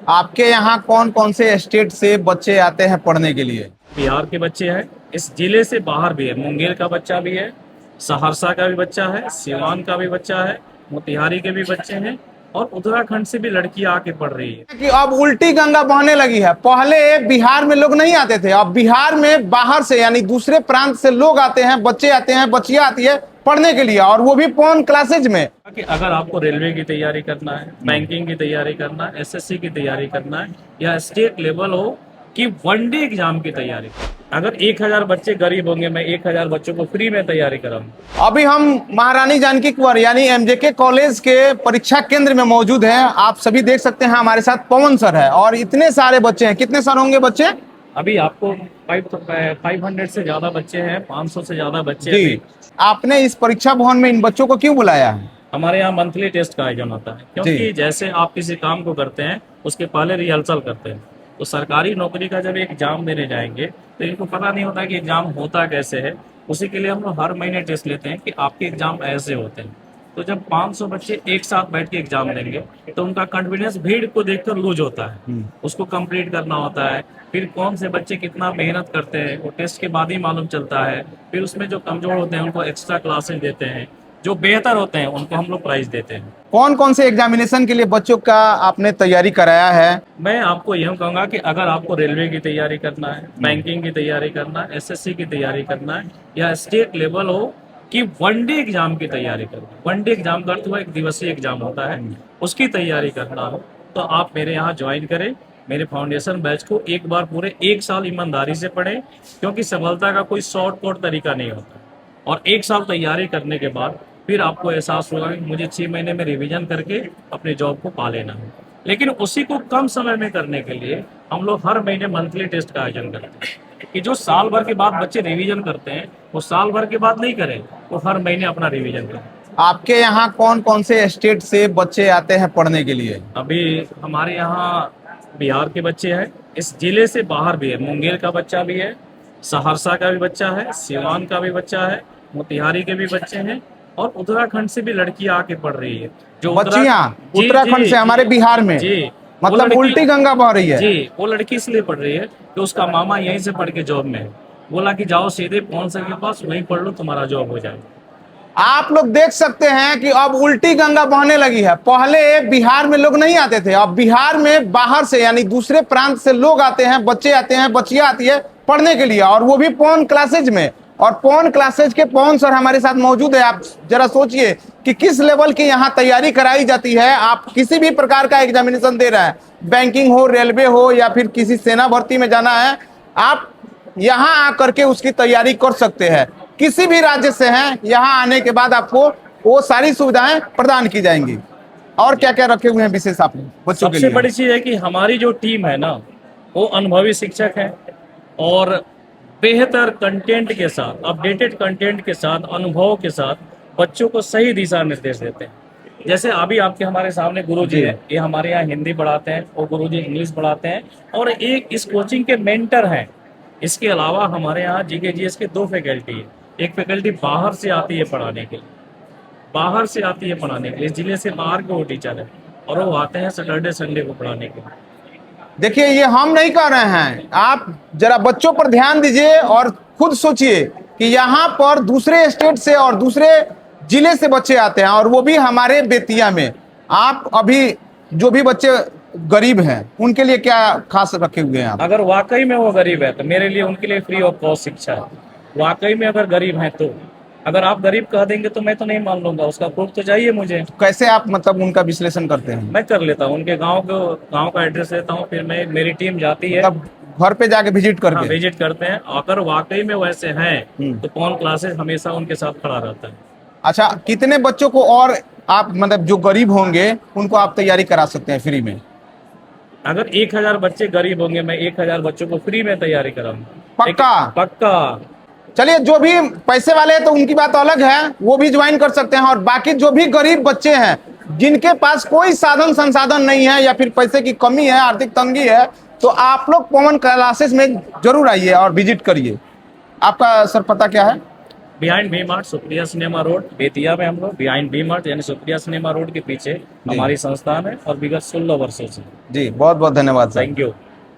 आपके यहाँ कौन कौन से स्टेट से बच्चे आते हैं पढ़ने के लिए? बिहार के बच्चे हैं, इस जिले से बाहर भी है, मुंगेर का बच्चा भी है, सहरसा का भी बच्चा है, सिवान का भी बच्चा है, मोतिहारी के भी बच्चे हैं और उत्तराखंड से भी लड़कियां आके पढ़ रही है। कि अब उल्टी गंगा बहने लगी है। पहले बिहार में लोग नहीं आते थे, अब बिहार में बाहर से यानी दूसरे प्रांत से लोग आते हैं, बच्चे आते हैं, बच्चियां आती है पढ़ने के लिए, और वो भी कौन क्लासेज में। कि अगर आपको रेलवे की तैयारी करना है, बैंकिंग की तैयारी करना है, एसएससी की तैयारी करना है या स्टेट लेवल हो कि वनडे एग्जाम की तैयारी, अगर 1000 बच्चे गरीब होंगे, मैं 1000 बच्चों को फ्री में तैयारी कराऊंगा। अभी हम महारानी जानकी कुंवर यानी एमजेके कॉलेज के परीक्षा केंद्र में मौजूद हैं। आप सभी देख सकते हैं, हमारे साथ पवन सर है और इतने सारे बच्चे हैं। कितने सर होंगे बच्चे? अभी आपको 500 से ज्यादा बच्चे हैं, 500 से ज्यादा बच्चे जी। हैं। आपने इस परीक्षा भवन में इन बच्चों को क्यों बुलाया है? हमारे यहाँ मंथली टेस्ट का आयोजन होता है, क्योंकि जैसे आप किसी काम को करते हैं उसके पहले रिहर्सल करते हैं, तो सरकारी नौकरी का जब एग्जाम देने जाएंगे तो इनको पता नहीं होता कि एग्जाम होता कैसे है। उसी के लिए हम लोग हर महीने टेस्ट लेते हैं कि आपके एग्जाम ऐसे होते हैं। तो जब 500 बच्चे एक साथ बैठ के एग्जाम देंगे तो उनका कॉन्फिडेंस भीड़ को देखकर लूज होता है, उसको कंप्लीट करना होता है। फिर कौन से बच्चे कितना मेहनत करते हैं वो टेस्ट के बाद ही मालूम चलता है। फिर उसमें जो कमजोर होते हैं उनको एक्स्ट्रा क्लासेस देते हैं, जो बेहतर होते हैं उनको हम लोग प्राइज देते हैं। कौन कौन से एग्जामिनेशन के लिए बच्चों का आपने तैयारी कराया है? मैं आपको यह कहूँगा कि अगर आपको रेलवे की तैयारी करना है, बैंकिंग की तैयारी करना है, एसएससी की तैयारी करना है या स्टेट लेवल हो कि वनडे एग्जाम की तैयारी करना है, वनडे एग्जाम का अर्थ हुआ 1 दिवसीय एग्जाम होता है, उसकी तैयारी करना हो तो आप मेरे यहाँ ज्वाइन करें। मेरे फाउंडेशन बैच को एक बार पूरे 1 साल ईमानदारी से पढ़ें, क्योंकि सफलता का कोई शॉर्टकट तरीका नहीं होता। और 1 साल तैयारी करने के बाद फिर आपको एहसास होगा कि मुझे 6 महीने में रिवीजन करके अपने जॉब को पा लेना है। लेकिन उसी को कम समय में करने के लिए हम लोग हर महीने मंथली टेस्ट का आयोजन करते हैं कि जो साल भर के बाद बच्चे रिवीजन करते हैं वो साल भर के बाद नहीं करें, वो हर महीने अपना रिवीजन करें। आपके यहाँ कौन कौन से स्टेट से बच्चे आते हैं पढ़ने के लिए? अभी हमारे यहाँ बिहार के बच्चे हैं, इस जिले से बाहर भी है, मुंगेर का बच्चा भी है, सहरसा का भी बच्चा है, सिवान का भी बच्चा है, मोतिहारी के भी बच्चे हैं और उत्तराखंड से भी लड़कियां आके पढ़ रही है। जो बच्चियां उत्तराखंड से हमारे बिहार में? जी, मतलब उल्टी गंगा बह रही है? जी, वो लड़की इसलिए पढ़ रही है कि उसका मामा यहीं से पढ़ के जॉब में है। बोला कि जाओ सीधे पवन सर के पास, वहीं पढ़ लो, तुम्हारा जॉब हो जाएगा। आप लोग देख सकते हैं कि अब उल्टी गंगा बहने लगी है। पहले बिहार में लोग नहीं आते थे, अब बिहार में बाहर से यानी दूसरे प्रांत से लोग आते हैं, बच्चे आते हैं, बच्चियां आती है पढ़ने के लिए, और वो भी पवन क्लासेज में। और पवन क्लासेज के पवन सर हमारे साथ मौजूद है। आप जरा सोचिए कि किस लेवल की यहाँ तैयारी कराई जाती है। आप किसी भी प्रकार का एग्जामिनेशन दे रहे हैं, बैंकिंग हो, रेलवे हो या फिर किसी सेना भर्ती में जाना है, आप यहाँ आकर के उसकी तैयारी कर सकते हैं। किसी भी राज्य से हैं, यहाँ आने के बाद आपको वो सारी सुविधाएं प्रदान की जाएंगी। और क्या क्या रखे हुए हैं विशेष आप बच्चों के लिए? सबसे बड़ी चीज है कि हमारी जो टीम है ना, वो अनुभवी शिक्षक है और बेहतर कंटेंट के साथ, अपडेटेड कंटेंट के साथ, अनुभव के साथ बच्चों को सही दिशा निर्देश देते हैं। जैसे अभी आपके हमारे सामने गुरुजी है, ये हमारे यहाँ हिंदी पढ़ाते हैं और गुरुजी इंग्लिश पढ़ाते हैं और एक इस कोचिंग के मेंटर हैं। इसके अलावा हमारे यहाँ जीके जीएस के 2 फैकल्टी है। एक फैकल्टी बाहर से आती है पढ़ाने के लिए, बाहर से आती है पढ़ाने के लिए, जिले से बाहर के वो टीचर है और वो आते हैं सैटरडे संडे को पढ़ाने के लिए। देखिए, ये हम नहीं कह रहे हैं, आप जरा बच्चों पर ध्यान दीजिए और खुद सोचिए कि यहाँ पर दूसरे स्टेट से और दूसरे जिले से बच्चे आते हैं, और वो भी हमारे बेतिया में। आप अभी जो भी बच्चे गरीब हैं उनके लिए क्या खास रखे हुए हैं आप? अगर वाकई में वो गरीब है तो मेरे लिए उनके लिए फ्री ऑफ कॉस्ट शिक्षा है। वाकई में अगर गरीब हैं तो, अगर आप गरीब कह देंगे तो मैं तो नहीं मान लूंगा, उसका प्रूफ तो चाहिए मुझे। कैसे आप मतलब उनका विश्लेषण करते हैं? मैं कर लेता हूँ, उनके गांव का एड्रेस लेता हूँ, फिर मैं मेरी टीम जाती है, तब घर पे जाके विजिट करके? विजिट करते हैं। अगर वाकई में वैसे हैं तो पवन क्लासेस हमेशा उनके साथ खड़ा रहता है। अच्छा, कितने बच्चों को और आप मतलब जो गरीब होंगे उनको आप तैयारी करा सकते हैं फ्री में? अगर 1000 बच्चे गरीब होंगे, मैं 1000 बच्चों को फ्री में तैयारी कराऊंगा। पक्का? पक्का। चलिए, जो भी पैसे वाले हैं तो उनकी बात अलग है, वो भी ज्वाइन कर सकते हैं। और बाकी जो भी गरीब बच्चे हैं जिनके पास कोई साधन संसाधन नहीं है या फिर पैसे की कमी है, आर्थिक तंगी है, तो आप लोग पवन क्लासेस में जरूर आइए और विजिट करिए। आपका सर पता क्या है? Behind V Mart Supriya cinema road Bettiah में हम लोग बिहाइंड वी मार्ट यानी सुप्रिया सिनेमा रोड के पीछे हमारी संस्थान है और विगत 16 वर्षों से। जी बहुत बहुत धन्यवाद सर। Thank you.